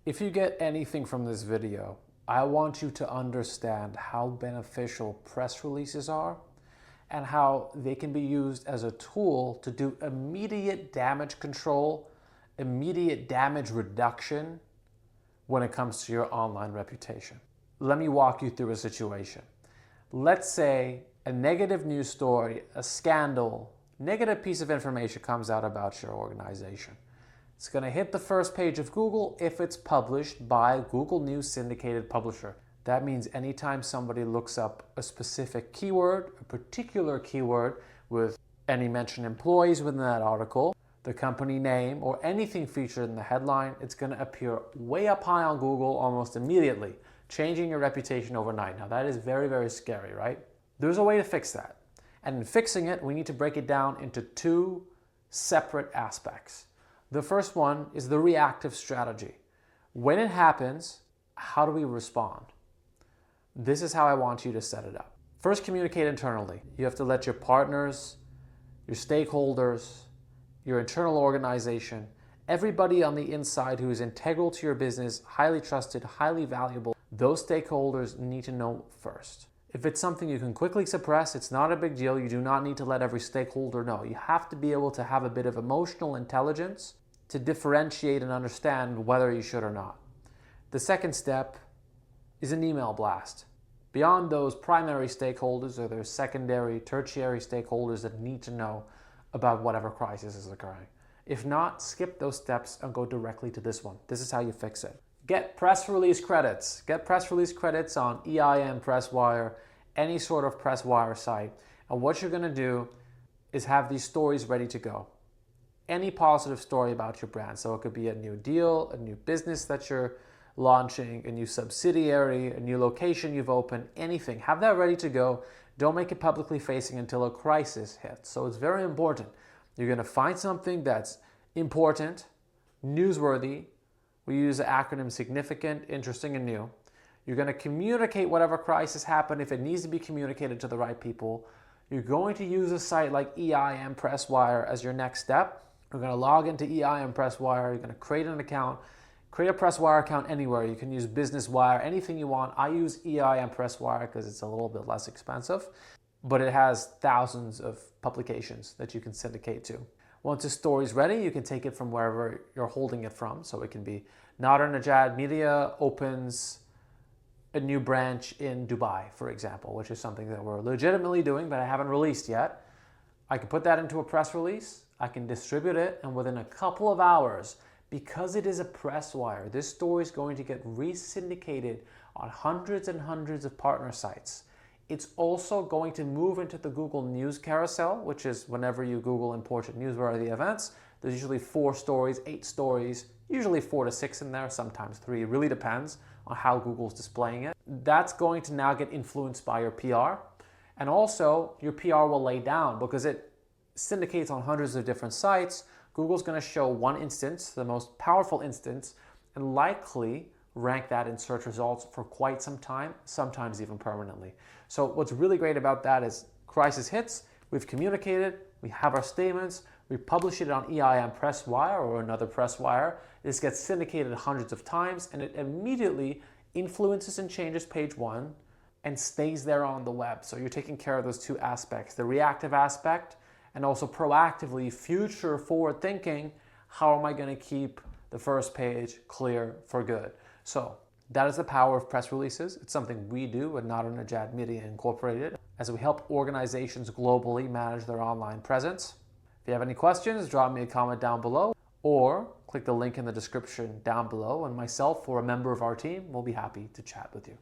If you get anything from this video, I want you to understand how beneficial press releases are and how they can be used as a tool to do immediate damage control, immediate damage reduction when it comes to your online reputation. Let me walk you through a situation. Let's say a negative news story, a scandal, negative piece of information comes out about your organization. It's going to hit the first page of Google if it's published by a Google News syndicated publisher. That means anytime somebody looks up a specific keyword, a particular keyword with any mentioned employees within that article, the company name, or anything featured in the headline, it's going to appear way up high on Google almost immediately, changing your reputation overnight. Now that is very, very scary, right? There's a way to fix that. And in fixing it, we need to break it down into two separate aspects. The first one is the reactive strategy. When it happens, how do we respond? This is how I want you to set it up. First, communicate internally. You have to let your partners, your stakeholders, your internal organization, everybody on the inside who is integral to your business, highly trusted, highly valuable, those stakeholders need to know first. If it's something you can quickly suppress, it's not a big deal. You do not need to let every stakeholder know. You have to be able to have a bit of emotional intelligence to differentiate and understand whether you should or not. The second step is an email blast. Beyond those primary stakeholders, or there's secondary, tertiary stakeholders that need to know about whatever crisis is occurring. If not, skip those steps and go directly to this one. This is how you fix it. Get press release credits. Get press release credits on EIN, Presswire, any sort of Presswire site. And what you're going to do is have these stories ready to go. Any positive story about your brand. So it could be a new deal, a new business that you're launching, a new subsidiary, a new location you've opened, anything. Have that ready to go. Don't make it publicly facing until a crisis hits. So it's very important. You're going to find something that's important, newsworthy. We use the acronym significant, interesting, and new. You're going to communicate whatever crisis happened if it needs to be communicated to the right people. You're going to use a site like EIN Presswire as your next step. You're going to log into EIN Presswire. You're going to create an account. Create a Presswire account anywhere. You can use Business Wire, anything you want. I use EIN Presswire because it's a little bit less expensive, but it has thousands of publications that you can syndicate to. Once the story's ready, you can take it from wherever you're holding it from. So it can be Nadernejad Media opens a new branch in Dubai, for example, which is something that we're legitimately doing, but I haven't released yet. I can put that into a press release. I can distribute it, and within a couple of hours, because it is a press wire, this story is going to get re-syndicated on hundreds and hundreds of partner sites. It's also going to move into the Google News carousel, which is whenever you Google important newsworthy events, there's usually 4 stories, 8 stories, usually 4 to 6 in there, sometimes 3. It really depends on how Google's displaying it. That's going to now get influenced by your PR. And also, your PR will lay down because it syndicates on hundreds of different sites. Google's going to show one instance, the most powerful instance, and likely rank that in search results for quite some time, sometimes even permanently. So what's really great about that is crisis hits, we've communicated, we have our statements, we publish it on EIN Presswire or another Presswire. This gets syndicated hundreds of times and it immediately influences and changes page 1 and stays there on the web. So you're taking care of those two aspects, the reactive aspect and also proactively future forward thinking, how am I going to keep the first page clear for good? So that is the power of press releases. It's something we do at Nadernejad Media Incorporated as we help organizations globally manage their online presence. If you have any questions, drop me a comment down below or click the link in the description down below and myself or a member of our team will be happy to chat with you.